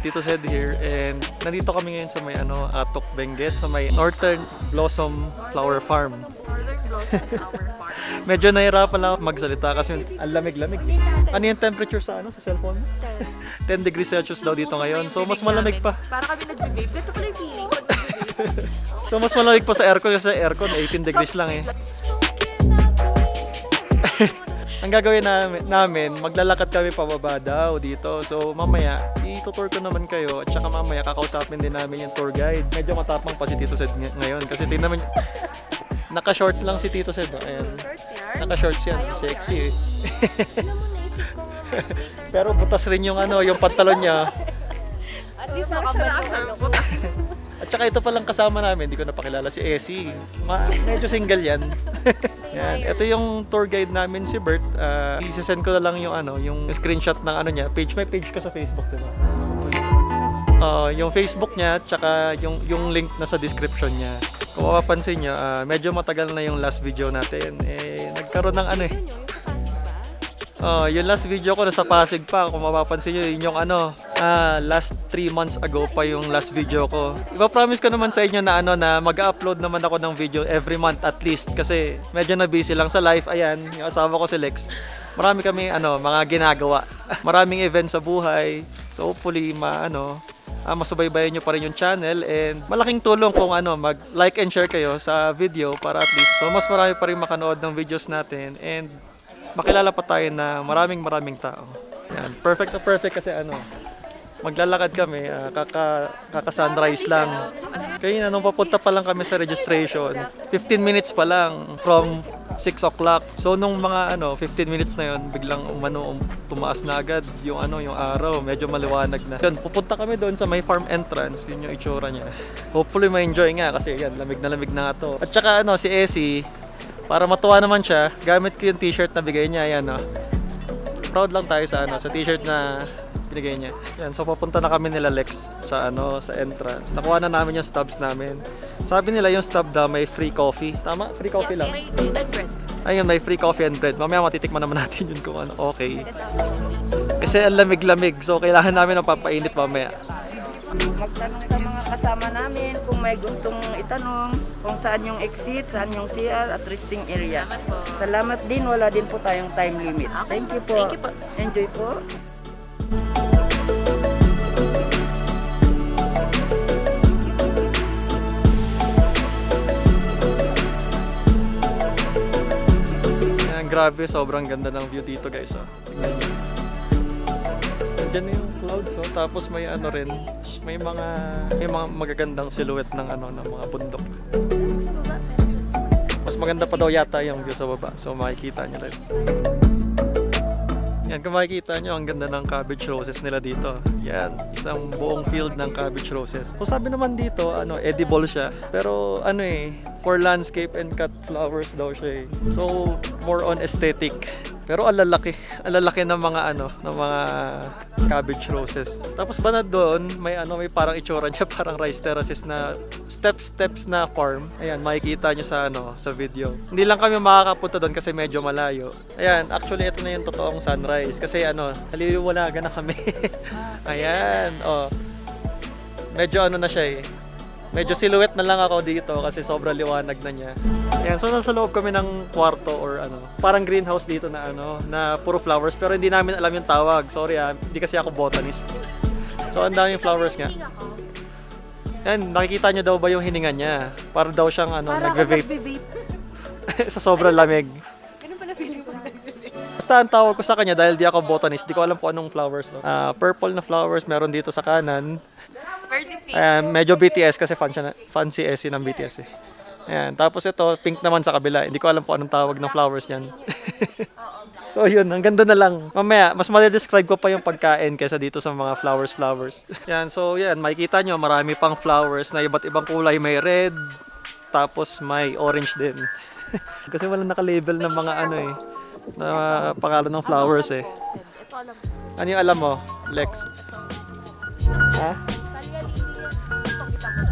Tito Zed here, and nandito kami ngayon sa may Atok, Benguet, sa may Northern Blossom Flower Farm. Northern Blossom Flower Farm. Medyo nahirapan lang magsalita kasi ang lamig-lamig. Ano yung temperature sa sa cellphone? 10 degrees Celsius daw dito ngayon. So mas malamig pa. Para kami nag-vape. Ganito pala yung feeling ko nag-vape. So mas malamig pa sa aircon kasi sa aircon 18 degrees lang eh. Ang gagawin namin, maglalakad kami pababa daw dito. So mamaya, itutour ko naman kayo at saka mamaya kakausapin din namin yung tour guide. Medyo matapang pa si Tito Zed ngayon kasi tingnan naman, naka-short lang si Tito Zed. Ayan. Naka-shorts yan. Sexy eh. Pero butas rin yung yung pantalon niya. At least nakabalong butas. At saka ito palang kasama namin, hindi ko napakilala si Essie. Medyo single yan. Yan. Ito yung tour guide namin si Bert. I-send ko na lang yung yung screenshot ng niya. May page ka sa Facebook, diba? Yung Facebook niya, tsaka yung link na sa description niya. Kung mapapansin niyo, medyo matagal na yung last video natin. Nagkaroon ng yung last video ko nasa Pasig pa. Kung mapapansin nyo, yun yung last 3 months ago pa yung last video ko. Ipa-promise ko naman sa inyo na na mag-upload naman ako ng video every month at least. Kasi medyo na busy lang sa life. Ayan, yung asawa ko si Lex. Marami kami mga ginagawa. Maraming events sa buhay. So hopefully masubaybayan nyo pa rin yung channel. And malaking tulong kung mag-like and share kayo sa video para at least so mas marami pa rin makanood ng videos natin. And makilala pa tayo na maraming tao. Yan. Perfect na perfect kasi maglalakad kami, kaka-sunrise lang. Kaya nung papunta pa lang kami sa registration, 15 minutes pa lang from 6 o'clock. So nung mga 15 minutes na yon, biglang tumaas na agad yung yung araw, medyo maliwanag na. Yun, pupunta kami doon sa may farm entrance, yun yung itsura niya. Hopefully ma-enjoy nga kasi yan, lamig na nga to. At saka si Essie, para matuwa naman siya, gamit ko yung t-shirt na bigay niya. Ayan, proud lang tayo sa sa t-shirt na binigay niya. Yan, so papunta na kami nila Lex sa sa entrance. Nakuha na namin yung stubs namin. Sabi nila yung stub daw may free coffee. Tama? Free coffee lang. Yes, may bread. Ayun, may free coffee and bread. Mamaya matitikman naman natin yun kung okay. Kasi ang lamig-lamig. So kailangan namin ng papainit mamaya. Magtanong sa mga kasama namin kung may gustong itanong kung saan yung exit, saan yung CR at resting area. Salamat po. Salamat din, wala din po tayong time limit. Okay. Thank you po. Thank you po. Enjoy po. Ayan, grabe, sobrang ganda ng view dito guys. Diyan na yung clouds, tapos may rin, may mga magagandang silhouette ng ng mga bundok. Mas maganda pa daw yata yung view sa baba, so makikita niyo rin. Yan, kung makikita nyo, ang ganda ng cabbage roses nila dito. Yan, isang buong field ng cabbage roses. So sabi naman dito, edible siya. Pero for landscape and cut flowers daw siya eh. So more on aesthetic. Pero alalaki ng mga ng mga cabbage roses. Tapos banda doon, may parang itsura niya, parang rice terraces na steps na farm. Ayan, makikita niyo sa video. Hindi lang kami makakapunta doon kasi medyo malayo. Ayan, actually ito na yung totoong sunrise kasi naliliwanagan na kami. Ayan, medyo na siya eh. Medyo silhouette na lang ako dito kasi sobrang liwanag na niya. Ayan, so nasa loob kami ng kwarto or parang greenhouse dito na na puro flowers pero hindi namin alam yung tawag. Sorry hindi kasi ako botanist. So ang daming flowers nga. Ayan, nakikita niyo daw ba yung hininga niya? Para daw siyang nagve-vape. Sa sobrang lamig. Ganun pala feeling ko nagve-vape. Basta ang tawag ko sa kanya dahil di ako botanist, di ko alam kung anong flowers. Purple na flowers meron dito sa kanan. Medyo BTS kasi fan si Essie ng BTS eh. Ayan, tapos ito, pink naman sa kabila. Hindi ko alam kung anong tawag ng flowers niyan. So yun, ang ganda na lang. Mamaya, mas ma-describe ko pa yung pagkain kaysa dito sa mga flowers. Yan, so yan, makikita nyo, marami pang flowers na iba't ibang kulay. May red, tapos may orange din. Kasi wala naka-label ng mga na pangalan ng flowers eh. Ano yung alam mo, Lex? Ha?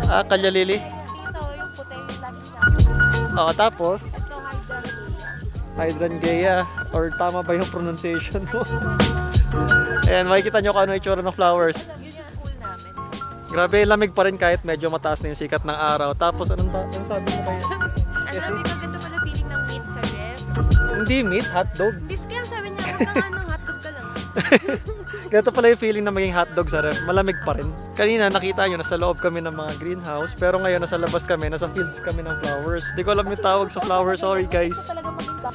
Kalya lily? Ito, yung puti, yung lagi Tapos? Ito, Hydrangea. Or tama ba yung pronunciation mo? Ayan, makikita nyo kung ano yung itsura ng flowers. Yun yung school na. Grabe, lamig pa rin kahit medyo mataas na yung sikat ng araw. Tapos, anong sabi mo kayo? Ano, may maganda pala feeling ng meat sa ref. Hindi meat, hotdog. Bis kaya sabi niya, huwag na nga ng hotdog ka lang. Ganito pala yung feeling na maging hotdog sa ref. Malamig pa rin. Kanina nakita nyo, nasa loob kami ng mga greenhouse. Pero ngayon, nasa labas kami, nasa fields kami ng flowers. Di ko alam yung tawag sa flowers, sorry guys.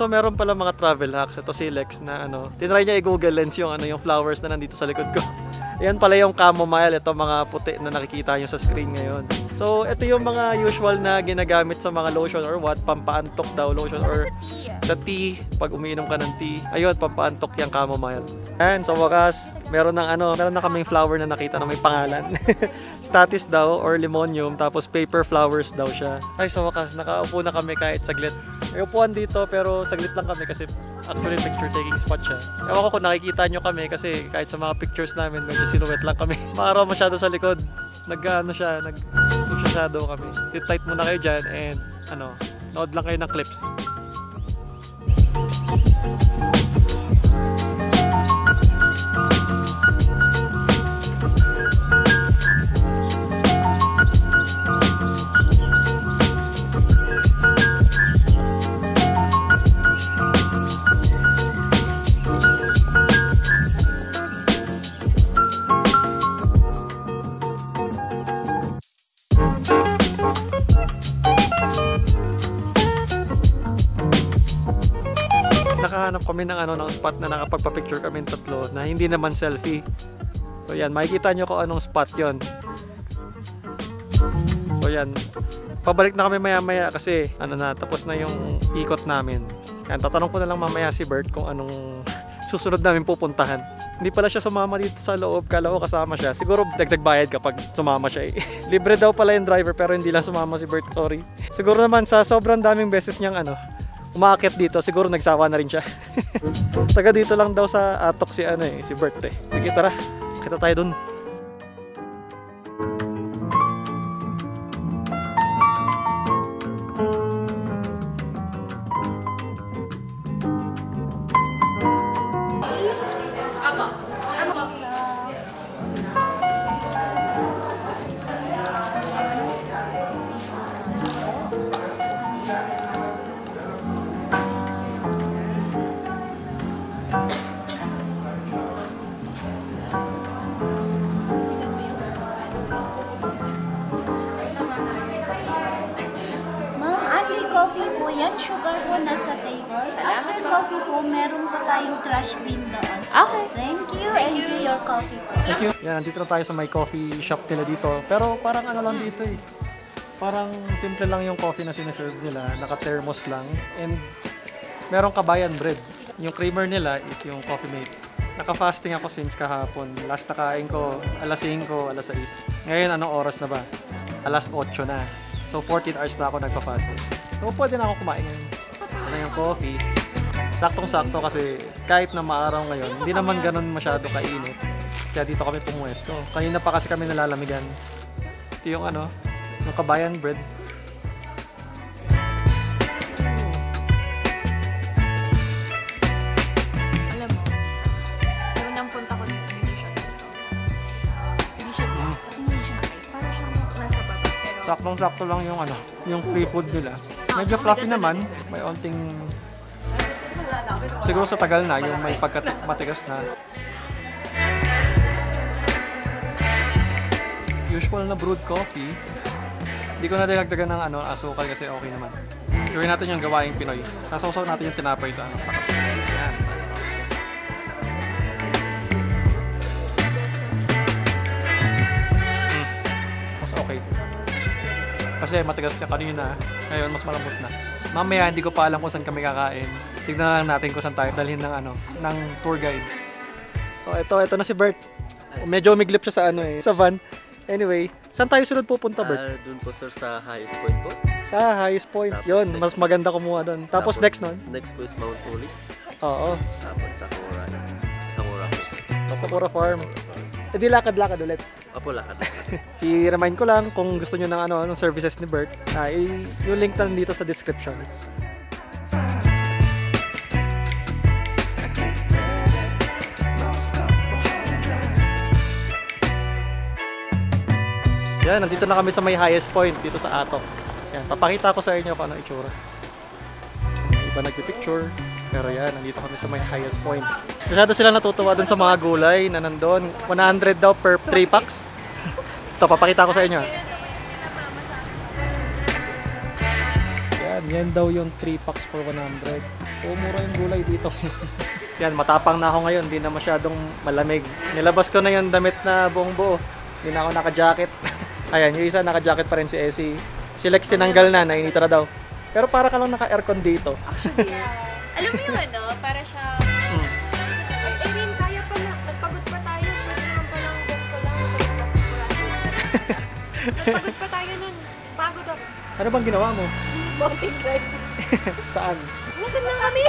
So meron pala mga travel hacks. Ito si Lex na tinry niya i-google lens yung yung flowers na nandito sa likod ko. Ayan pala yung chamomile, ito mga puti na nakikita nyo sa screen ngayon. So ito yung mga usual na ginagamit sa mga lotion or what, pampaantok daw lotion or sa tea, pag umiinom ka ng tea. Ayun, pampaantok yung chamomile. And sa wakas, meron na kaming flower na nakita na may pangalan. Statice daw or limonium, tapos paper flowers daw siya. Ay, sa wakas, nakaupo na kami kahit saglit. May upuan dito pero saglit lang kami kasi actually picture taking spot siya. Ewan ko kung nakikita nyo kami kasi kahit sa mga pictures namin medyo silhouette lang kami. Maaraw masyado sa likod. Nag-shadow kami. Sit tight muna kayo dyan and nood lang kayo ng clips. Nakahanap kami ng ng spot na nakapagpa-picture kami tatlo na hindi naman selfie. So yan, makikita nyo kung anong spot yon. So yan, pabalik na kami maya-maya kasi tapos na yung ikot namin. Yan, tatanong ko na lang mamaya si Bert kung anong susunod namin pupuntahan. Hindi pala siya sumama dito sa loob, kala ko kasama siya. Siguro dagdag bayad kapag sumama siya eh. Libre daw pala yung driver pero hindi lang sumama si Bert, sorry. Siguro naman sa sobrang daming beses niyang umaakit dito, siguro nagsawa na rin siya. Taga dito lang daw sa Atok si Bert eh. Sige, tara, kita tayo dun. Coffee po yan, sugar po nasa tables. After coffee po, meron pa tayong trash bin doon. Okay. Thank you. Enjoy your coffee po. Thank you. Yan, nandito na tayo sa may coffee shop nila dito. Pero parang lang dito eh. Parang simple lang yung coffee na sinaserve nila. Naka-thermos lang. And merong kabayan bread. Yung creamer nila is yung Coffee Mate. Naka-fasting ako since kahapon. Last na kain ko, alas 5, alas 6. Ngayon, anong oras na ba? Alas 8 na. So 14 hours na ako nagpa-fasting. So pwede na ako kumain ngayon. Ito na yung coffee. Saktong-sakto kasi kahit na maaraw ngayon, hindi naman ganun masyado kainit. Kaya dito kami pumuesto. Kanina pa kasi kami nalalamigan. Ito yung yung kabayan bread. Alam mo, yung unang punta ko dito, hindi siya dito. Hindi siya dito. Kasi hindi siya makait. Parang siya nasa baba. Pero Saktong-sakto lang yung yung free food nila. Medyo fluffy naman, may onting siguro sa tagal na yung may matigas na. Usual na brewed coffee. Hindi ko na dinagdagan ng asukal kasi okay naman. Gawin natin yung gawaing Pinoy. Sasaw natin yung tinapay sa sa kape. Yan. Mas okay. Kasi matigas siya kanina, ngayon mas malambot na. Mamaya hindi ko pa alam kung saan kami kakain. Tignan lang natin kung saan tayo dalhin ng tour guide. So ito na si Bert. Medyo umiglip siya sa sa van. Anyway, saan tayo sunod pupunta, Bert? Doon po sir sa highest point po. Sa highest point. Tapos Yun, next. mas maganda kumuha doon. Tapos next nun? Next po is Mount Pulis. Oo. Tapos Sakura. Sakura po. Sakura Farm. E di lakad-lakad ulit. Opo, lakad. I-remind ko lang kung gusto nyo ng services ni Bert. Yung link na dito sa description. Yan, nandito na kami sa may highest point dito sa Atok. Yan, papakita ko sa inyo kung ano itsura. May iba nagpipicture. Pero yan, nandito kami sa may highest point. Masyado sila natutuwa dun sa mga gulay na nandun. 100 daw per 3 packs. Ito, papakita ko sa inyo. Yan daw yung 3 packs for 100. So, mura yung gulay dito. Yan, matapang na ako ngayon. Hindi na masyadong malamig. Nilabas ko na yung damit na buong buo. Hindi na ako naka-jacket. Ayan, yung isa naka-jacket pa rin si Essie. Si Lex tinanggal na, nainita na daw. Pero para ka lang naka-aircon dito. Actually, alam mo yung ano, para siya... Ay, Erin, kaya pa na. Nagpagod pa tayo. Pwede naman palang ganito lang. Nagpagod pa tayo nun. Pagod ako. Ano bang ginawa mo? Mountain climb. Saan? Nasaan na kami?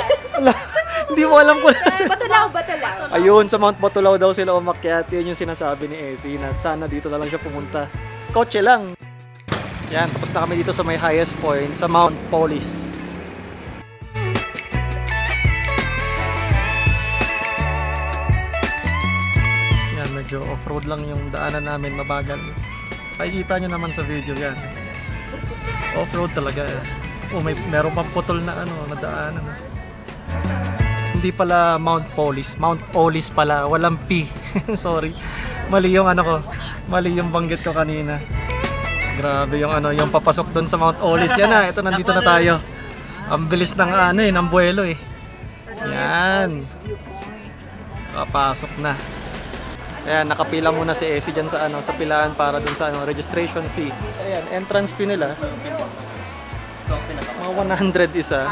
Hindi mo alam kung nasa. Batulaw. Ayun, sa Mount Batulaw daw sila umakyat. Yun yung sinasabi ni Essie na sana dito na lang siya pumunta. Kotse lang. Yan, tapos na kami dito sa may highest point, sa Mount Polis. Yan, medyo off-road lang yung daanan namin, mabagal. Makikita nyo naman sa video yan. Off-road talaga. Oh, meron pang putol na na daanan. Hindi pala Mount Polis. Mount Polis pala. Walang P. Sorry. Mali yung ko. Mali yung banggit ko kanina. Grabe yung yung papasok doon sa Mount Polis. Yan na. Ito, nandito na tayo. Ang bilis ng ng buwelo eh. Yan. Papasok na. Ayan, nakapila muna si Essie dyan sa sa pilaan para dun sa registration fee. Ayan, entrance fee nila. Mga 100 isa.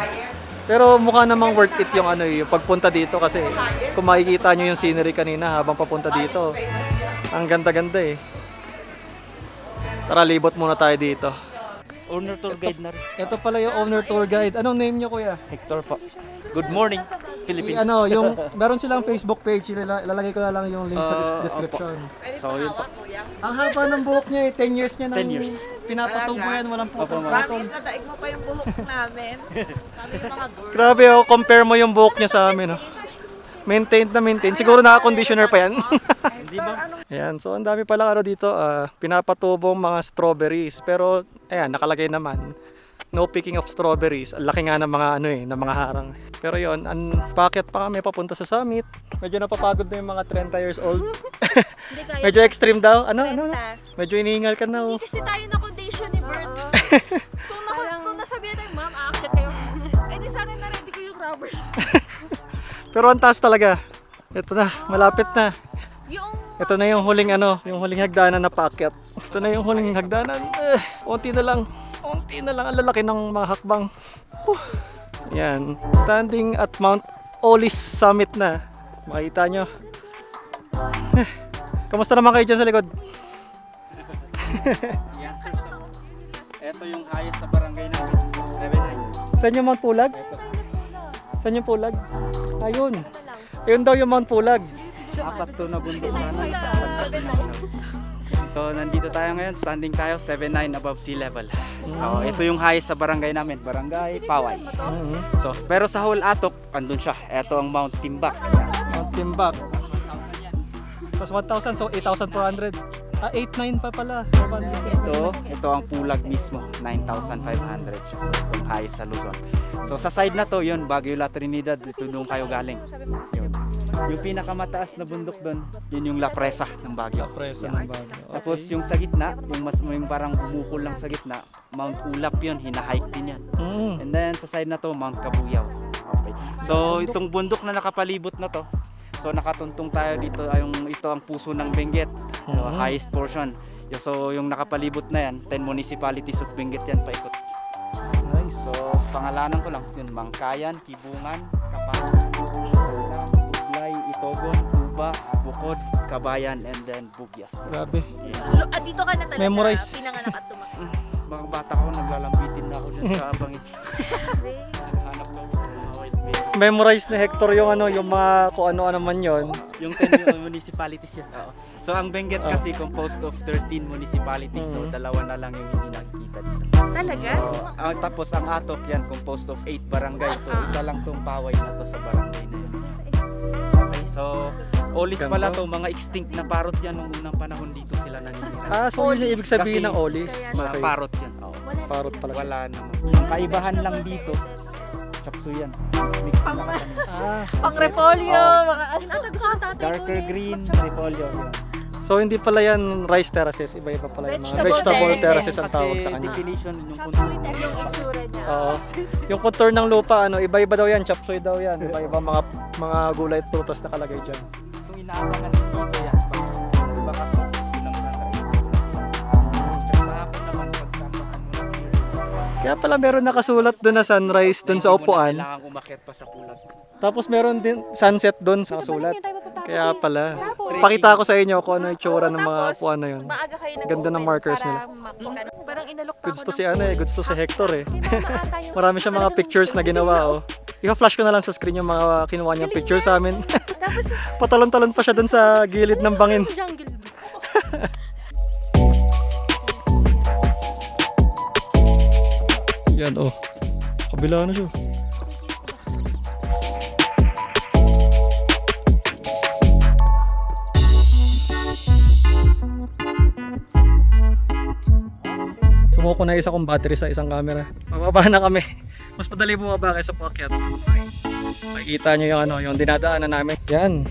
Pero mukha namang worth it yung yung pagpunta dito kasi kung makikita nyo yung scenery kanina habang papunta dito. Ang ganda-ganda eh. Tara, libot muna tayo dito. Owner tour guide na rin. Ito pala yung owner tour guide. Anong name nyo, kuya? Hector po. Good morning, Philippines. Yung meron silang Facebook page, ilalagay ko na lang yung link sa description. So, yun po. Ang haba ng buhok niya 10 years niya nang 10 years. pinapatubo yan, walang putol-putol. Promise na daig mo pa yung buhok namin. Kami mga girl. Grabe compare mo yung buhok niya sa amin Maintained na maintained. Siguro naka-conditioner pa yan. Hindi ba? Ayan, so ang dami pala dito, pinapatubong mga strawberries. Pero ayan, nakalagay naman, no picking of strawberries. Ang laki nga ng mga ng mga harang. Pero yon, packet pa kami papunta sa summit. Medyo napapagod na yung mga 30 years old. Medyo extreme daw. Ano? Medyo inihingal ka na. Hindi kasi tayo na condition ni Bert. kung nasabihan tayo, ma'am, aakyat kayo. Eh di sana na-ready ko yung rubber. Pero ang taas talaga. Ito na, malapit na. Ito na yung huling yung huling hagdanan na paakyat. Ito na yung huling hagdanan. Unti na lang. Ang lalaki ng mga hakbang. Yan. Standing at Mount Polis Summit na. Makita nyo. Kamusta naman kayo dyan sa likod? Ito yung highest na barangay namin. 79. Saan yung Mount Pulag? Saan yung Pulag? Ayun. Ayun daw yung Mount Pulag. Apat to na bundok na So, nandito tayo ngayon. Standing tayo 79 above sea level. So, ito yung highest sa barangay namin. Barangay Paway. So, pero sa whole Atok, andun siya. Ito ang Mount Timbak. Mount Timbak. Plus 1,000, so 8,400. 8,900 pa pala. Ito ang Pulag mismo. 9,500 siya. So, yung highest sa Luzon. So, sa side na to, yun, Baguio La Trinidad. Ito nung kayo galing. Yun. Yung pinakamataas na bundok doon, yun yung La Presa ng Baguio. Presa ng Baguio. Tapos yung sa gitna, yung parang bumukol lang sa gitna, Mount Ulap yun, hina-hike din yan. And then sa side na to, Mount Kabuyaw. Okay. So itong bundok na nakapalibot na to, so nakatuntong tayo dito, ito ang puso ng Benguet, highest portion. So yung nakapalibot na yan, 10 municipalities of Benguet yan paikot. Nice. So pangalanan ko lang, yun, Mangkayan, Kibungan, Kapangan, Buglay, Itogon, Tuba, Bukod, Kabayan, and then Bugyas. Grabe. At dito ka na talaga Memorize. pinanganak at tumakbo. Mga bata ko, naglalambitin na ako dyan sa bangin. Hanap daw ako ng mga wild bear. Memorize ni Hector yung yung mga kung ano-ano man yon. Yung 10 municipalities yan. Oo. So ang Benguet kasi composed of 13 municipalities. So dalawa na lang yung hindi nakikita dito. Talaga? So, tapos ang Atok yan composed of 8 barangay. So isa lang tong Paway na to sa barangay na yun. Okay, so Olis Ganda. pala to, mga extinct na parrot yan nung unang panahon dito sila naninira. So yun yung ibig sabihin ng olis. Mga Okay. parrot yan. Oo. Parot pala. Wala naman. Ang kaibahan lang dito, chapso yan. Mix na kami. Pang repolyo, Oh. mga ano. Darker green, repolyo. Yan. So hindi pala yan rice terraces, iba-iba pala yung mga vegetable terraces ang tawag sa kanya. Definition yung contour. Yung itsura niya. Oo. Yung contour ng lupa, ano, iba-iba daw yan, chop suey daw yan. Iba-iba mga gulay at prutas na kalagay dyan. Kung inaabangan dito yan, baka silang nakaris. Sa hapon naman, pagkamaan mo ng Kaya pala meron nakasulat doon na sunrise doon sa upuan. kailangan umakyat pa sa pulag. Tapos meron din sunset doon sa kasulat. Kaya pala. Pakita ko sa inyo kung ano yung itsura ng mga upuan na yun. Maaga kayo Ganda ng markers nila. Parang inalok pa Goods ako to ng- si ano eh, goods to si Hector eh. Marami Marami siyang mga pictures na ginawa oh. I-flash ko na lang sa screen yung mga kinuha niyang pictures sa amin. Patalon-talon pa siya doon sa gilid ng bangin. Jungle. Yan oh. Kabila na siya. Sumuko na isa kong battery sa isang camera. Bababa na kami. Mas madali bumaba kaysa paakyat. Makikita nyo yung ano, yung dinadaanan namin. Yan.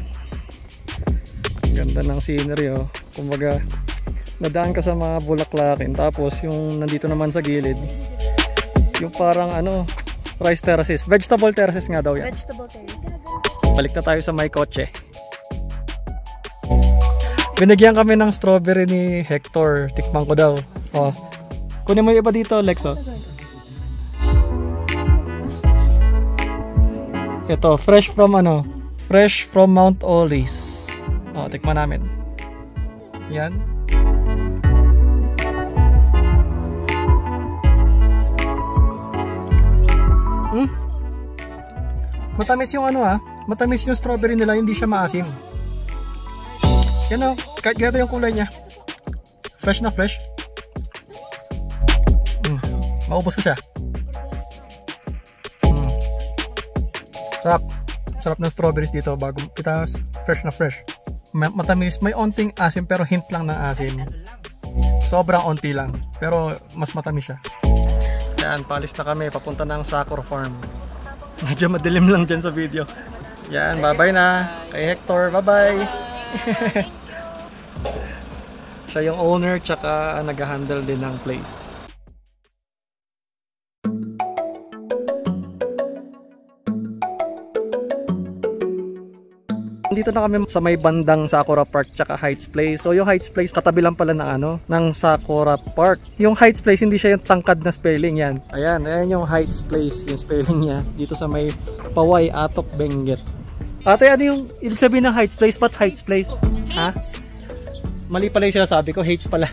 Ganda ng scenery oh. Kumbaga, nadaan ka sa mga bulaklakin. Tapos yung nandito naman sa gilid, yung parang ano, rice terraces. Vegetable terraces nga daw yan. Vegetable terrace. Balik na tayo sa may kotse. Binigyan kami ng strawberry ni Hector. Tikman ko daw. Oh. Kunin mo yung iba dito, Lexo. Ito, fresh from ano? Fresh from Mount Olis. Oh, tikman namin. Yan. Matamis yung ano matamis yung strawberry nila, hindi siya maasim. Yan o, kahit ganito yung kulay niya. Fresh na fresh. Maubos ko siya. Sarap. Sarap ng strawberries dito bago itas, fresh na fresh. Matamis, may onting asim pero hint lang ng asim. Sobrang onti lang, pero mas matamis siya. Yan, palis na kami, papunta ng Sakura Farm. Medyo madilim lang dyan sa video. Yan, bye-bye na. Kay Hector, bye-bye. Siya yung owner, tsaka nag-handle din ng place. Dito na kami sa may bandang Sakura Park tsaka Heights Place. So yung Heights Place katabi lang pala ng ano, ng Sakura Park. Yung Heights Place hindi siya yung tangkad na spelling yan. Ayan, ayan yung Heights Place, yung spelling niya. Dito sa may Paway, Atok, Benguet. Ate, ano yung ibig sabihin ng Heights Place? Ba't Heights Place? Ha? Mali pala yung sinasabi ko, Heights pala.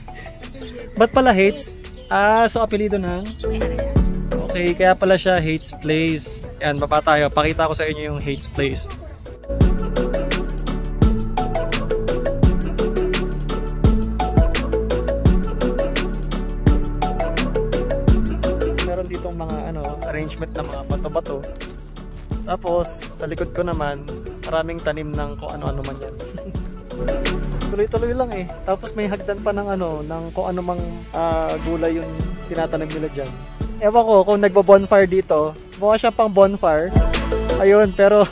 Ba't pala Heights? So apelido ng? Okay, kaya pala siya Heights Place. Ayan, baba tayo. Pakita ko sa inyo yung Heights Place. Ditong mga ano, arrangement ng mga bato-bato. Tapos sa likod ko naman, maraming tanim ng kung ano-ano man yan. Tuloy-tuloy lang eh. Tapos may hagdan pa ng ano, ng kung ano mang gulay yung tinatanim nila dyan. Ewan ko kung nagbo-bonfire dito. Mukha siya pang bonfire. Ayun, pero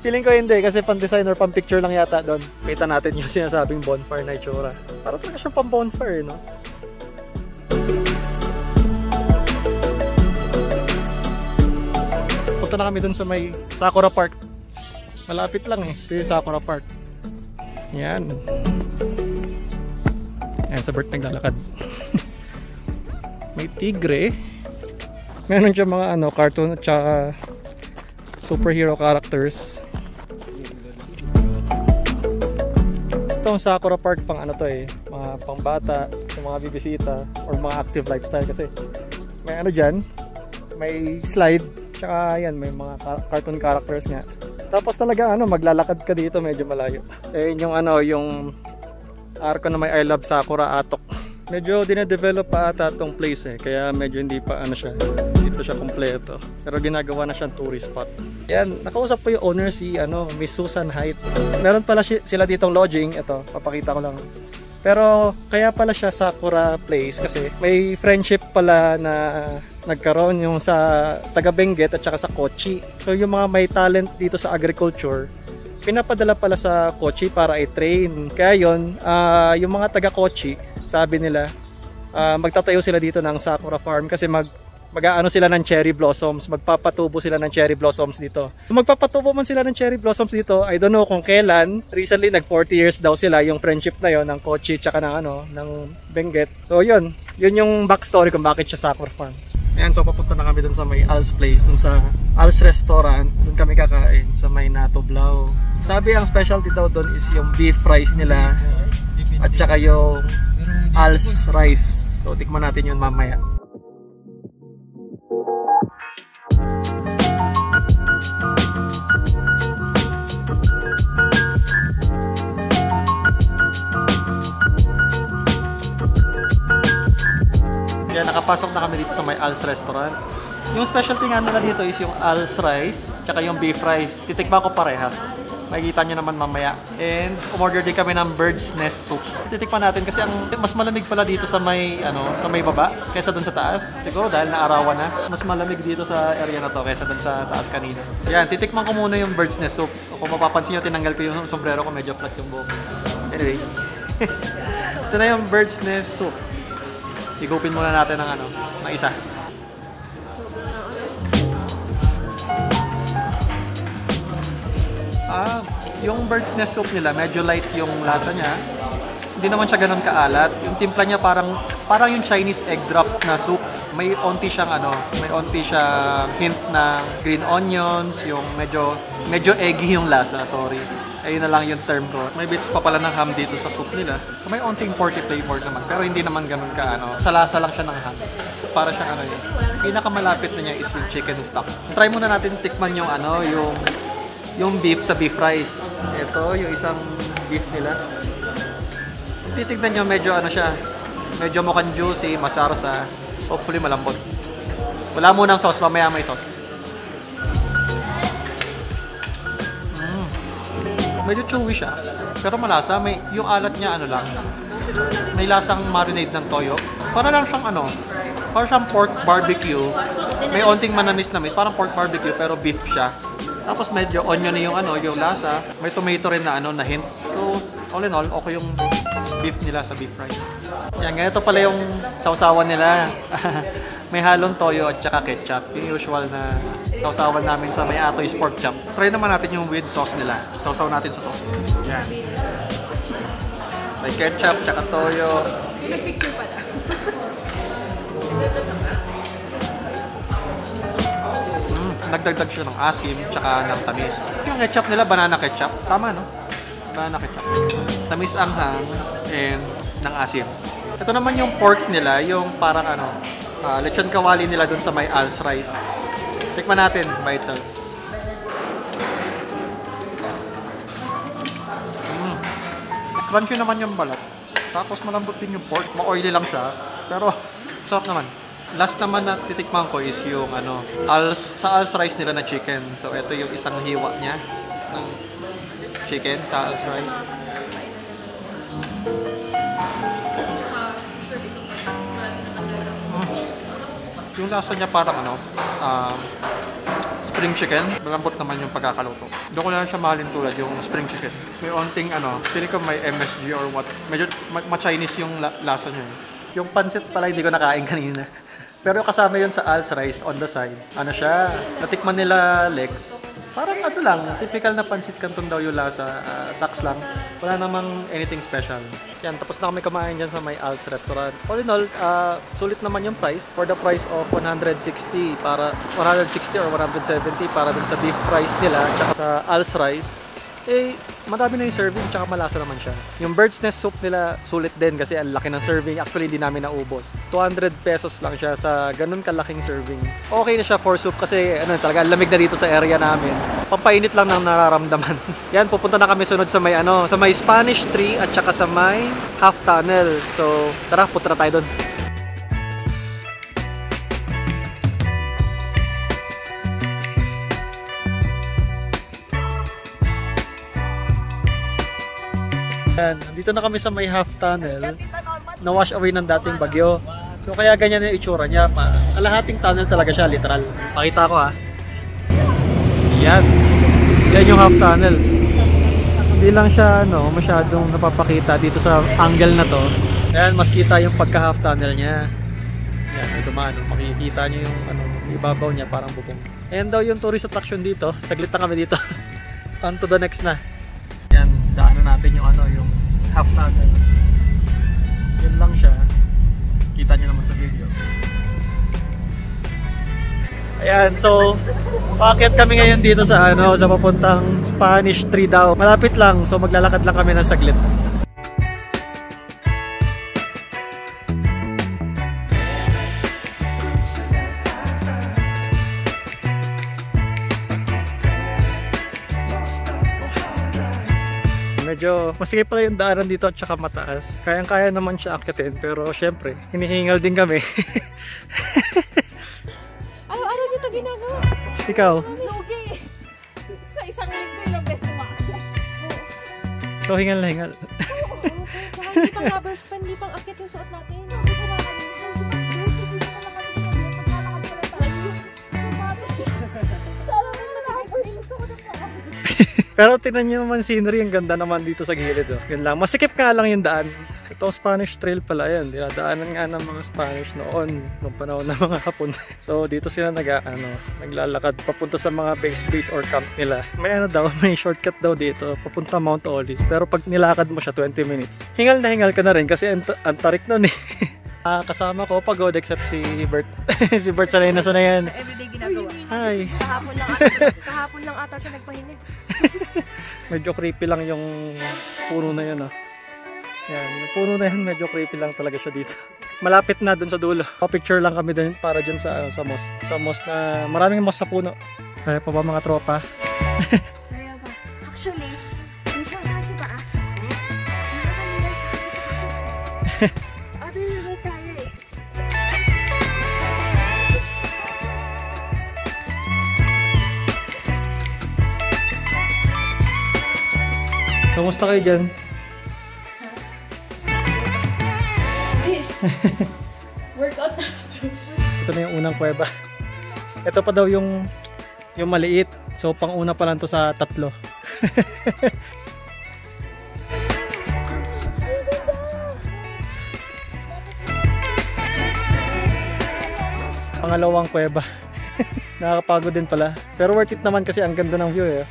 feeling ko hindi kasi pang design or pang picture lang yata doon. Kita natin yung sinasabing bonfire na itsura. Parang talaga siya pang bonfire, no? Punta na kami dun sa may Sakura Park. Malapit lang eh. Ito yung Sakura Park. Yan. Ayan, sa Bert naglalakad. May tigre. Meron siya mga ano, cartoon at saka superhero characters. Itong Sakura Park pang ano to eh. Mga pang bata, yung mga bibisita or mga active lifestyle kasi may ano dyan. May slide. Tsaka yan, may mga cartoon characters nga. Tapos talaga ano, maglalakad ka dito medyo malayo. Eh yung ano, yung arko na may I Love Sakura Atok. Medyo dinedevelop pa ata tong place kaya medyo hindi pa ano siya, hindi pa siya kompleto. Pero ginagawa na siyang tourist spot. Yan, nakausap po yung owner si Miss Susan Height. Meron pala sila ditong lodging, ito, papakita ko lang. Pero kaya pala siya Sakura Place kasi may friendship pala na nagkaroon yung sa taga Benguet at saka sa Kochi. So yung mga may talent dito sa agriculture, pinapadala pala sa Kochi para i-train. Kaya yun, yung mga taga Kochi, sabi nila, magtatayo sila dito ng Sakura Farm kasi mag-aano sila ng cherry blossoms, magpapatubo sila ng cherry blossoms dito. Kung magpapatubo man sila ng cherry blossoms dito, I don't know kung kailan. Recently, nag 40 years daw sila, yung friendship na yon ng Kochi tsaka ng Benguet. So yun yung backstory kung bakit siya Sakura Farm. Ayan, so papunta na kami dun sa may Al's Place, dun sa Al's Restaurant. Dun kami kakain sa may Natoblao. Sabi ang specialty daw dun is yung beef fries nila at saka yung Al's rice. So tikman natin yun mamaya. Yan, nakapasok na kami dito sa may Al's Restaurant. Yung specialty nga nila dito is yung Al's rice tsaka yung beef rice. Titikman ko parehas. Makikita nyo naman mamaya. And umorder din kami ng bird's nest soup. Titikman natin kasi ang mas malamig pala dito sa may sa may baba kaysa dun sa taas. Siguro dahil naarawan na. Mas malamig dito sa area na to kaysa dun sa taas kanina. Yan, titikman ko muna yung bird's nest soup. Kung mapapansin nyo, tinanggal ko yung sombrero ko, medyo flat yung buhok. Anyway. Ito na yung bird's nest soup. Igupin muna natin ng ng isa. Yung bird's nest soup nila, medyo light yung lasa niya. Hindi naman siya ganun kaalat. Yung timpla niya parang yung Chinese egg drop na soup. May onti siyang hint ng green onions, yung medyo eggy yung lasa, sorry. Ayun na lang yung term ko. May bits pa pala ng ham dito sa soup nila. So may onting porky flavor naman, pero hindi naman ganun ka sa lasa lang siya ng ham. Para siyang yun. Pinakamalapit na niya is yung chicken stock. Try muna natin tikman yung beef sa beef rice. Ito, yung isang beef nila. Titignan nyo, medyo siya. Medyo mukhang juicy, masarsa. Hopefully malambot. Wala munang sauce, mamaya may sauce. Medyo chewy siya. Pero malasa, yung alat niya lang. May lasang marinade ng toyo. Para lang siyang para siyang pork barbecue. May onting manamis-namis, parang pork barbecue pero beef siya. Tapos medyo onion na yung lasa. May tomato rin na hint. So, all in all, okay yung beef nila sa beef fry. Yan, ganito pala yung sausawan nila. May halong toyo at saka ketchup. Yung usual na sausawan namin sa may Atoy's pork chop. Try naman natin yung with sauce nila. Sausaw natin sa sauce. Yan. May ketchup, tsaka toyo. Nag-picture pala. Nagdagdag siya ng asim, tsaka ng tamis. Yung ketchup nila, banana ketchup. Tama, no? Banana ketchup. Tamis ang hang and ng asim. Ito naman yung pork nila, yung parang lechon kawali nila dun sa may Al's rice. Tikman natin by itself. Crunchy naman yung balat. Tapos malambot din yung pork. Ma-oily lang siya. Pero sarap naman. Last naman na titikman ko is yung sa Al's rice nila na chicken. So ito yung isang hiwa niya ng chicken sa Al's rice. Yung lasa niya parang spring chicken. Malambot naman yung pagkakaluto. Doon ko lang siya mahalin tulad yung spring chicken. May onting feeling ko may MSG or what. Medyo ma-Chinese yung lasa niya. Yung pancit pala hindi ko nakain kanina. Pero kasama yun sa Al's rice on the side. Siya, natikman nila Lex. Parang lang, typical na pancit canton daw yung lasa. Saks lang. Wala namang anything special. Yan, tapos na kami kumain dyan sa may Al's Restaurant. All in all, sulit naman yung price. For the price of 160 or 170 para dun sa beef rice nila, tsaka sa Al's rice. eh, madami na yung serving, tsaka malasa naman siya. Yung bird's nest soup nila, sulit din kasi ang laki ng serving. Actually, hindi namin naubos. 200 pesos lang siya sa ganun kalaking serving. Okay na siya for soup kasi ano, talaga lamig na dito sa area namin. Pampainit lang ng nararamdaman. Yan, pupunta na kami sunod sa may sa may Spanish Tree at saka sa may Half Tunnel. So, tara, punta na tayo doon. Yan, dito na kami sa may Half Tunnel na wash away ng dating bagyo. So kaya ganyan yung itsura niya. Kalahating tunnel talaga siya, literal. Pakita ko ha. Yan. Yan yung Half Tunnel. Hindi lang siya masyadong napapakita dito sa angle na to. Ayan, mas kita yung pagka Half Tunnel niya. Yan, may dumaan. Makikita niyo yung ibabaw niya, parang bubong. Ayan daw yung tourist attraction dito. Saglit na kami dito. On to the next na. Yan, daanan natin yung yung Half Tunnel. Yun lang siya. Kita nyo naman sa video. Ayan, so paakyat kami ngayon dito sa sa papuntang Spanish Tree daw. Malapit lang, so maglalakad lang kami ng saglit. Medyo masikip pala yung daanan dito at saka mataas. Kayang-kaya naman siya akyatin, pero syempre, hinihingal din kami. Araw-araw nyo ito ginagawa. Ikaw? Lugi! Sa isang linggo, ilang beses umakyat. So, hingal na hingal. Tsaka hindi pang rubbers pa, hindi pang akit yung suot natin. Pero tinan nyo naman scenery, ang ganda naman dito sa gilid. Yun lang, masikip nga lang yung daan. Itong Spanish Trail pala yan. Dinadaanan nga ng mga Spanish noon, nung panahon ng mga Hapon. So dito sila naglalakad papunta sa mga base or camp nila. May may shortcut daw dito, papunta Mount Olis. Pero pag nilakad mo siya 20 minutes, hingal na hingal ka na rin kasi ang tarik nun eh. Kasama ko pagod except si Bert. Si Bert sanay na yan. Everyday ginagawa. Hi. Kahapon lang ata siya nagpahinga. Medyo creepy lang yung puno na yun. Yan, yung puno na yun medyo creepy lang talaga siya dito. Malapit na dun sa dulo. Pa-picture lang kami dun para dyan sa moss. Sa moss na maraming moss sa puno. Kaya pa ba mga tropa? Kaya ba? Actually, hindi siya kasi pa nakakahinga siya kasi pa siya. Other level tayo eh. Kamusta kayo dyan? Workout na. Ito na yung unang kuweba. Ito pa daw yung maliit. So pang una pa lang to sa 3. Pangalawang kuweba. Nakakapagod din pala. Pero worth it naman kasi ang ganda ng view eh.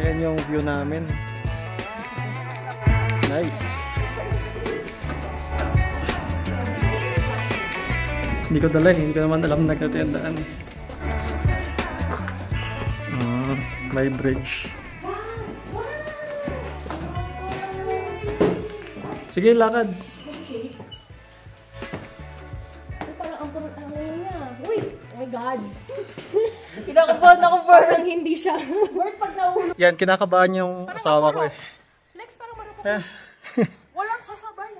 Ayan yung view namin. Nice. Hindi ko dala hindi ko naman alam nagtatendaan. May bridge. Sige, lakad. Okay. Parang ang niya. Uy! Oh my God! Kinakabahan ako parang hindi siya. Word pag naulo. Yan, kinakabahan yung asawa ko eh. Lex, parang marupok. Walang sasabay.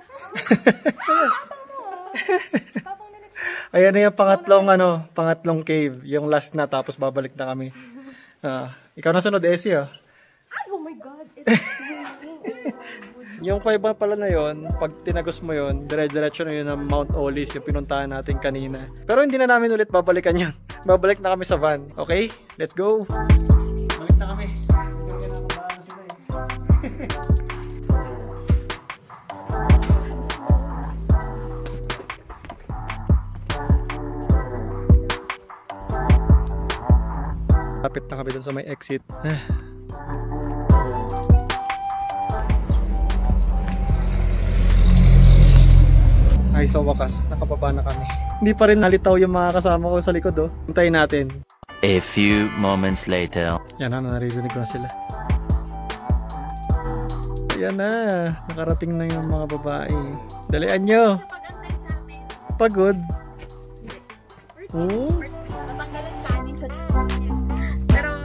Tapang mo Tapang na Lex. Ayan na yung pangatlong cave. Yung last na, tapos babalik na kami. Ikaw na sunod, Essie ah. Oh my God! Yung kuweba pala na yon, pag tinagos mo yon, dire-diretso na yun ng Mount Olis, yung pinuntahan natin kanina. Pero hindi na namin ulit babalikan yun. Babalik na kami sa van. Okay? Let's go! Balik na kami. Lapit na kami dun sa may exit. Ay, sa wakas, nakababa na kami. Hindi pa rin nalitaw yung mga kasama ko sa likod, oh. Hintayin natin. A few moments later. Yan na, naririnig ko na sila. Yan na, nakarating na yung mga babae. Dalian nyo. Pag-antay sa amin. Pagod. Oh. Natanggalan kanin sa chicken. Pero,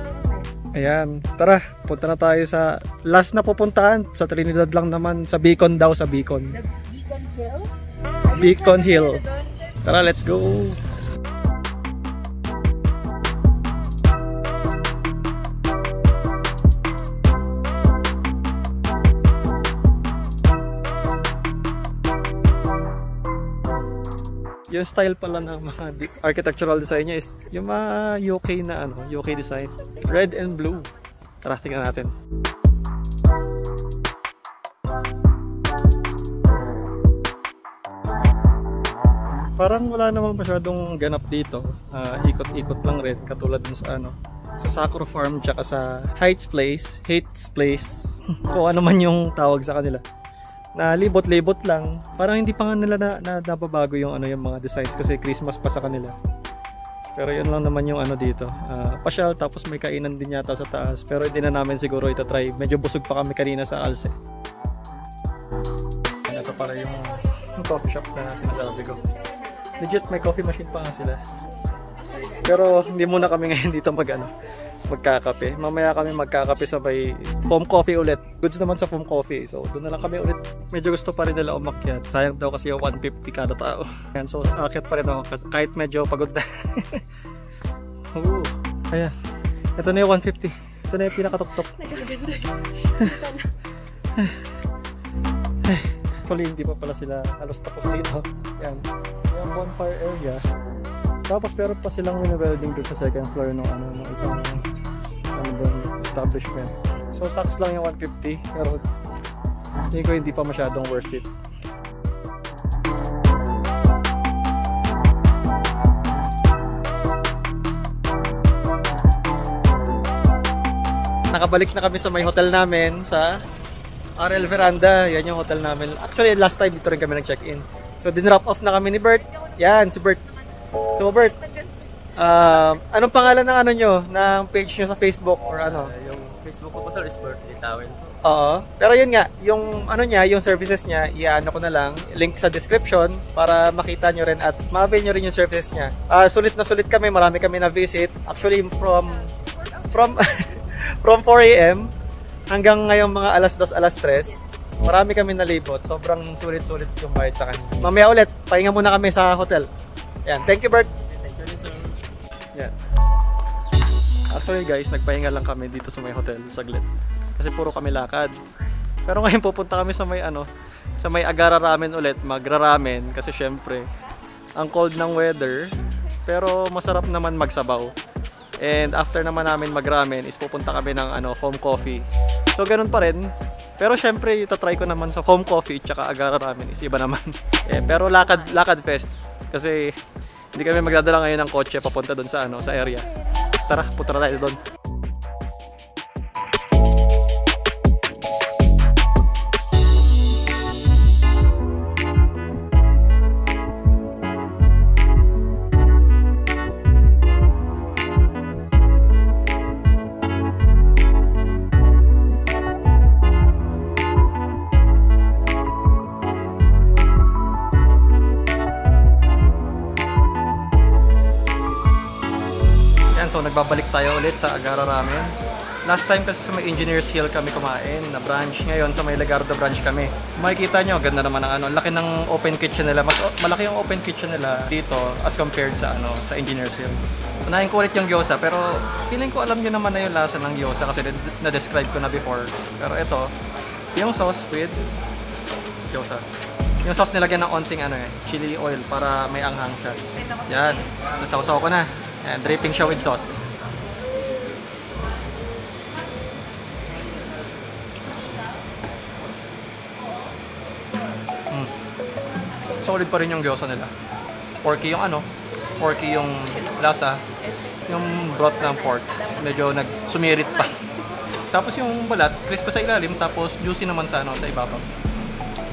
Ayan, tara, punta na tayo sa last na pupuntahan. Sa Trinidad lang naman, sa Beacon daw, sa Beacon. Beacon Hill? Beacon Hill. Tara, let's go. Yung style pala ng mga architectural design niya is yung mga UK na ano, UK design. Red and blue. Tara, tingnan natin. Parang wala namang masyadong ganap dito. Ikot-ikot lang rin katulad dun sa ano, sa Sakura Farm tsaka sa Heights Place. Kung ano man yung tawag sa kanila. Na libot-libot lang. Parang hindi pa nga nila na nababago yung ano yung mga designs kasi Christmas pa sa kanila. Pero yun lang naman yung ano dito. Pasyal tapos may kainan din yata sa taas. Pero hindi na namin siguro itatry. Medyo busog pa kami kanina sa Alce. Ito para yung coffee shop na sinasabi ko. Legit may coffee machine pa nga sila. Pero hindi muna kami ngayon dito magkakape. Mamaya kami magkakape sa may foam coffee ulit. Goods naman sa foam coffee. So doon na lang kami ulit. Medyo gusto pa rin nila umakyat. Sayang daw kasi yung 150 kada tao. Ayan, so akyat pa rin ako kahit medyo pagod na. Ayan. Ito na yung 150. Ito na yung pinakatuktok. Actually hindi pa pala sila halos tapos dito. Ayan. Yung bonfire area. Tapos meron pa silang mini-welding dun sa second floor ng isang establishment. So sucks lang yung 150 pero tingin ko hindi pa masyadong worth it. Nakabalik na kami sa may hotel namin sa RL Veranda. Yan yung hotel namin. Actually last time dito rin kami nag-check-in. So din-drop off na kami ni Bert. Yan si Bert. So Bert, anong pangalan ng ng page nyo sa Facebook or ano? Yung Facebook ko po sir is Bert Litawin. Oo. Pero yun nga, yung yung services niya, i-ano ko na lang, link sa description para makita nyo rin at ma-avail nyo rin yung services niya. Sulit na sulit kami, marami kami na visit. Actually from 4 AM hanggang ngayong mga alas 2, alas 3, marami kami nalibot. Sobrang sulit-sulit yung bayad sa kanya. Mamaya ulit, pahinga muna kami sa hotel. Yan, thank you Bert. Thank you sir. Yan. Actually guys, nagpahinga lang kami dito sa may hotel saglit. Kasi puro kami lakad. Pero ngayon pupunta kami sa may Agara Ramen ulit, magra-ramen kasi syempre ang cold ng weather, pero masarap naman magsabaw. And after naman namin mag-ramen is pupunta kami ng foam coffee. So ganun pa rin. Pero syempre itatry ko naman sa foam coffee tsaka Agara Ramen is iba naman. Pero lakad fest. Kasi hindi kami magdadala ngayon ng kotse papunta doon sa sa area. Tara, punta na tayo doon. So nagbabalik tayo ulit sa Agara Ramen. Last time kasi sa may Engineers Hill kami kumain na branch. Ngayon sa may Legarda branch kami. Makikita nyo, ganda naman ng laki ng open kitchen nila. Mas malaki yung open kitchen nila dito as compared sa sa Engineers Hill. Unahin ko ulit yung gyoza, pero feeling ko alam nyo naman na yung lasa ng gyoza kasi na-describe ko na before. Pero ito, yung sauce with gyoza. Yung sauce nilagyan ng onting chili oil para may anghang siya. Yan, nasawsaw ko na. And dripping siya with sauce. Solid pa rin yung gyoza nila. Porky yung porky yung lasa. Yung broth ng pork, medyo nagsumirit pa. Tapos yung balat, crisp pa sa ilalim, tapos juicy naman sa sa ibabaw.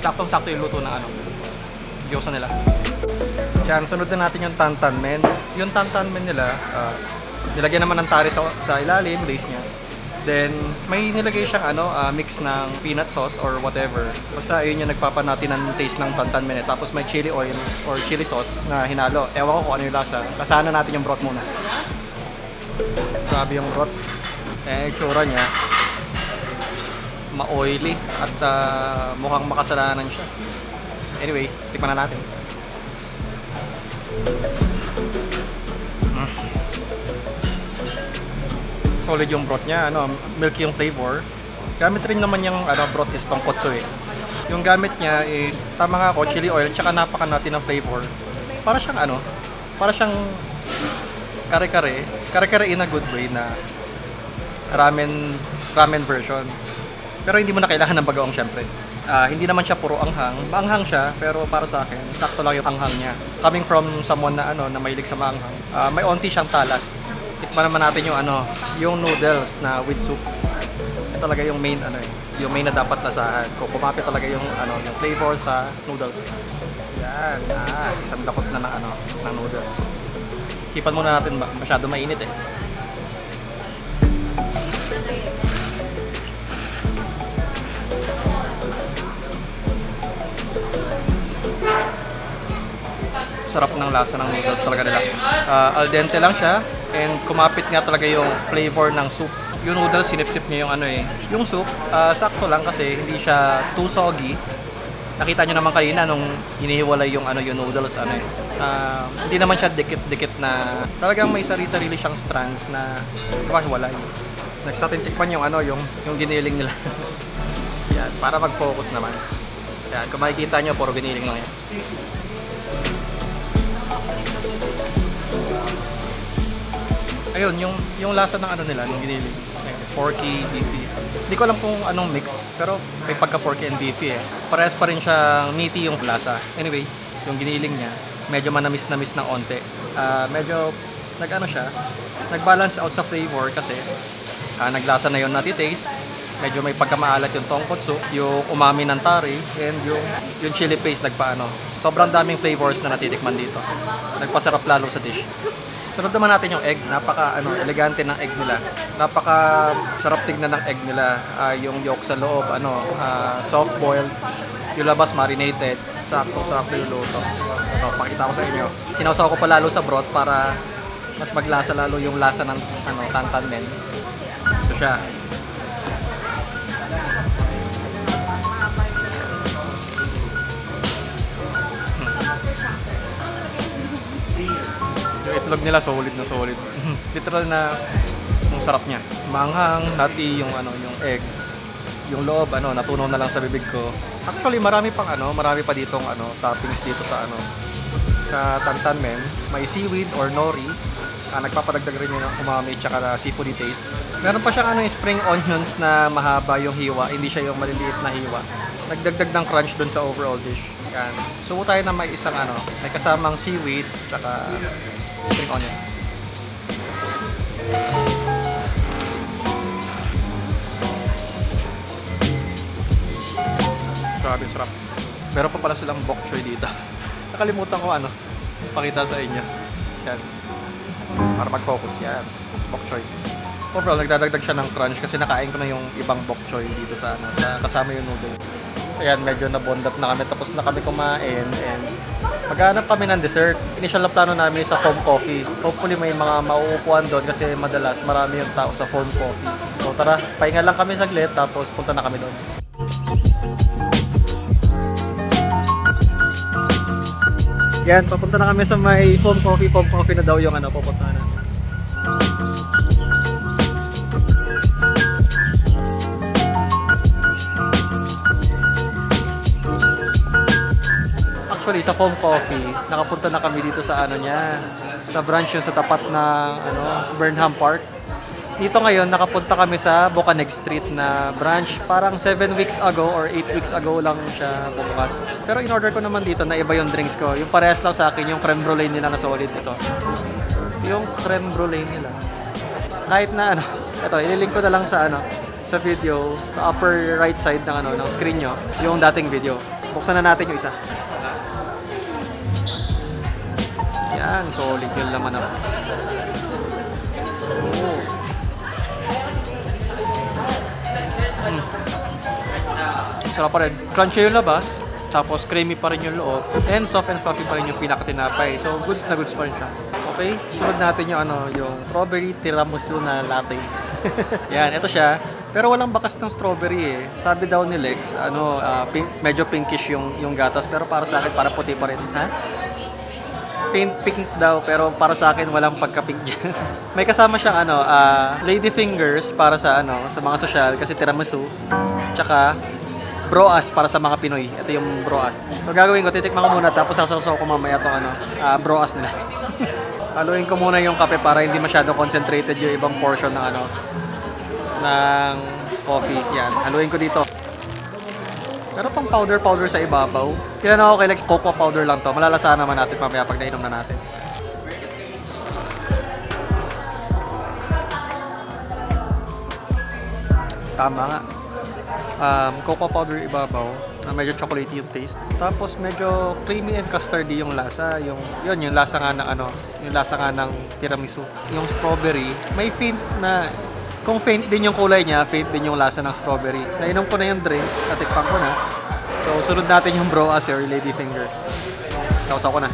Saktong-sakto yung luto ng gyoza nila. Yan, sunod na natin yung tantan men. Yung tantan men nila, nilagyan naman ng tari sa ilalim, base niya. Then, may nilagay siyang mix ng peanut sauce or whatever. Basta yun yung nagpapanati ng taste ng tantan men. Tapos may chili oil or chili sauce na hinalo. Ewan ko kung ano yung lasa. Lasahan na natin yung broth muna. Grabe yung broth. Itsura niya, ma-oily at mukhang makasalanan siya. Anyway, tikman na natin. Solid yung broth niya, milky yung flavor. Gamit rin naman yung broth is tonkotsu eh. Yung gamit niya is, tama nga ako, chili oil, tsaka napakanati ng flavor. Para siyang kare-kare. Kare-kare in a good way na ramen version. Pero hindi mo na kailangan ng bagoong syempre. Hindi naman siya puro anghang. Maanghang siya, pero para sa akin, sakto lang yung anghang niya. Coming from someone na na mahilig sa maanghang. May onti siyang talas. Tikman naman natin yung noodles na with soup. Ito talaga yung main yung main na dapat lasahan. Kung kumapit talaga yung yung flavor sa noodles. Yan, isang dakot na ng noodles. Hipan muna natin ba? Masyado mainit eh. Sarap ng lasa ng noodles talaga nila. Al dente lang siya and kumapit nga talaga yung flavor ng soup. Yung noodles sinip-sip niya yung yung soup, sakto lang kasi hindi siya too soggy. Nakita nyo naman kanina nung hinihiwalay yung yung noodles hindi naman siya dikit-dikit na talagang may sarili-sarili siyang strands na hiwalay. Next natin tikman yung yung giniling nila. Yan, para mag-focus naman. Yan, kung makikita nyo, puro giniling lang yan. Ayun, yung lasa ng nila, ng giniling. Porky, beefy. Hindi ko alam kung anong mix, pero may pagka-porky and beefy eh. Parehas pa rin siyang meaty yung lasa. Anyway, yung giniling niya, medyo manamis-namis ng onte. Medyo, nag-balance out sa flavor kasi naglasa na yun nati-taste. Medyo may pagkamaalat yung tonkotsu, yung umami ng tari, and yung chili paste sobrang daming flavors na natitikman dito. Nagpasarap lalo sa dish. Sunod naman natin yung egg. Napaka elegante ng egg nila. Napaka sarap tignan ng egg nila. Yung yolk sa loob, soft boiled. Yung labas marinated. Sakto yung luto. So, pakita ko sa inyo. Sinawsaw ko pa lalo sa broth para mas maglasa lalo yung lasa ng tantan men. Ito siya. Yung itlog nila solid na solid. Literal na yung sarap niya. Manghang, nati yung yung egg. Yung loob natunaw na lang sa bibig ko. Actually marami pa ditong toppings dito sa sa tantan men. May seaweed or nori. Nagpapadagdag rin yung umami tsaka seafoody taste. Meron pa siyang spring onions na mahaba yung hiwa, hindi siya yung maliliit na hiwa. Nagdagdag ng crunch dun sa overall dish. Yan. Subo tayo na may isang may kasamang seaweed tsaka spring onion. Grabe sarap. Meron pa pala silang bok choy dito. Nakalimutan ko pakita sa inyo. Yan. Para mag-focus yan. Bok choy. Overall, nagdadagdag siya ng crunch kasi nakain ko na yung ibang bok choy dito sa kasama yung noodle. Ayan, medyo nabondat na kami tapos na kami kumain and maghanap kami ng dessert. Initial na plano namin sa foam coffee. Hopefully may mga mauupuan doon kasi madalas marami yung tao sa foam coffee. So tara, pahinga lang kami saglit tapos punta na kami doon. Yan, papunta na kami sa may foam coffee. Foam coffee na daw yung pupunta na. Actually, sa foam coffee, nakapunta na kami dito sa sa branch yun sa tapat na Burnham Park. Dito ngayon, nakapunta kami sa Bocaneg Street na branch. Parang 7 weeks ago or 8 weeks ago lang siya bukas. Pero in order ko naman dito na iba yung drinks ko. Yung parehas lang sa akin, yung creme brulee nila na solid ito. Yung creme brulee nila. Kahit na ito, ililink ko na lang sa sa video, sa upper right side ng ng screen nyo, yung dating video. Buksan na natin yung isa. Yan, solid yung laman Oh. Sarap pa rin. Crunchy yung labas, tapos creamy pa rin yung loob, and soft and fluffy pa rin yung pinakatinapay. So, goods na goods pa rin siya. Okay, sunod natin yung yung strawberry tiramisu na latte. Yan, ito siya. Pero walang bakas ng strawberry eh. Sabi daw ni Lex, medyo pinkish yung gatas, pero para sa akin, para puti pa rin. Ha? Faint pink daw, pero para sa akin, walang pagka-pink dyan. May kasama siya, lady fingers para sa, sa mga sosyal, kasi tiramisu. Tsaka, broas para sa mga Pinoy. Ito yung broas. So, gagawin ko, titikman ko muna, tapos sasaw ko mamaya itong, broas nila. Haluin ko muna yung kape para hindi masyado concentrated yung ibang portion ng ng coffee. Yan, haluin ko dito. Pero pang powder sa ibabaw. Kailan ako kay Lex, cocoa powder lang to. Malalasahan naman natin mamaya pag nainom na natin. Tama nga. Cocoa powder ibabaw na medyo chocolatey yung taste. Tapos medyo creamy and custardy yung lasa. Yung lasa nga ng yung lasa nga ng tiramisu. Yung strawberry, may faint na, kung faint din yung kulay niya, faint din yung lasa ng strawberry. Nainom ko na yung drink, natikpan ko na. So sunod natin yung broas or lady finger. Sausaw ko na.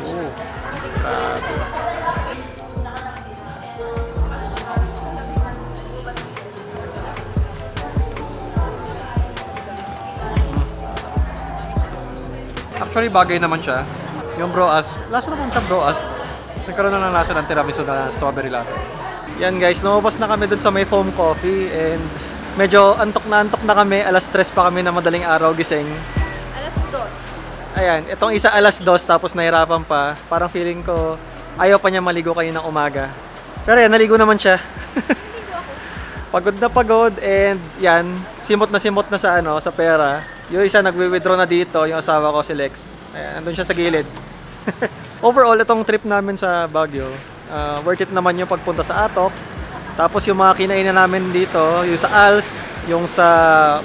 Oh. Actually, bagay naman siya. Yung broas, lasa naman siya broas. Nagkaroon na ng lasa ng tiramisu na strawberry latte. Yan guys, lumabas na kami dun sa may foam coffee and medyo antok na kami. Alas 3 pa kami na madaling araw gising. Alas 2. Ayan, itong isa alas 2 tapos nahirapan pa. Parang feeling ko ayaw pa niya maligo kayo ng umaga. Pero yan, naligo naman siya. Pagod na pagod and yan, simot na sa pera. Yung isa nagwi-withdraw na dito, yung asawa ko si Lex. Ayan, andun siya sa gilid. Overall, itong trip namin sa Baguio, worth it naman yung pagpunta sa Atok. Tapos yung mga kinainan namin dito, yung sa Als, yung sa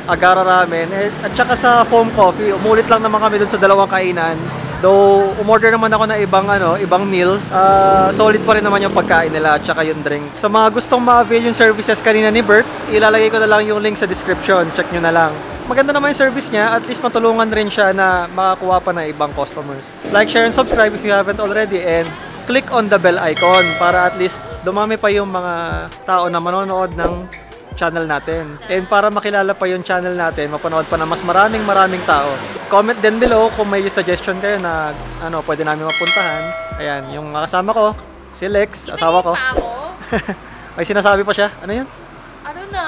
Agara Ramen, at saka sa foam coffee. Umulit lang naman kami dun sa dalawang kainan. Though, umorder naman ako na ibang meal. Solid pa rin naman yung pagkain nila at saka yung drink. Sa mga gustong ma-avail yung services kanina ni Bert, ilalagay ko na lang yung link sa description. Check nyo na lang. Maganda naman yung service niya, at least matulungan rin siya na makakuha pa na ibang customers. Like, share, and subscribe if you haven't already, and click on the bell icon para at least dumami pa yung mga tao na manonood ng channel natin. And para makilala pa yung channel natin, mapanood pa na mas maraming tao. Comment din below kung may suggestion kayo na pwede namin mapuntahan. Ayan, yung kasama ko, si Lex, asawa ko. May sinasabi pa siya. Ano yun? Ano na?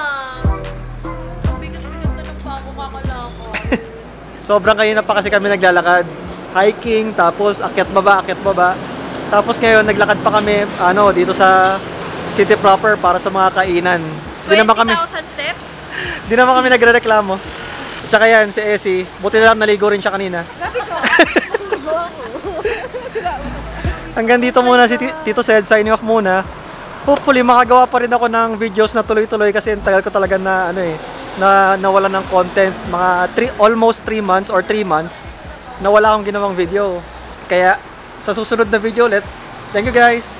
Bigat-bigat na ng pako kakalako. Sobrang kanina pa kasi kami naglalakad. Hiking, tapos akyat baba. Tapos ngayon, naglakad pa kami dito sa city proper para sa mga kainan. 20,000 steps? Di naman kami nagre-reklamo. Tsaka yan, si Essie, buti na lang naligo rin siya kanina. Gabi ko. Hanggang dito muna si Tito Sed, signing off muna. Hopefully, makagawa pa rin ako ng videos na tuloy-tuloy kasi tagal ko talaga na nawala ng content. Mga almost 3 months or 3 months na wala akong ginawang video. Kaya, sa susunod na video ulit, thank you guys!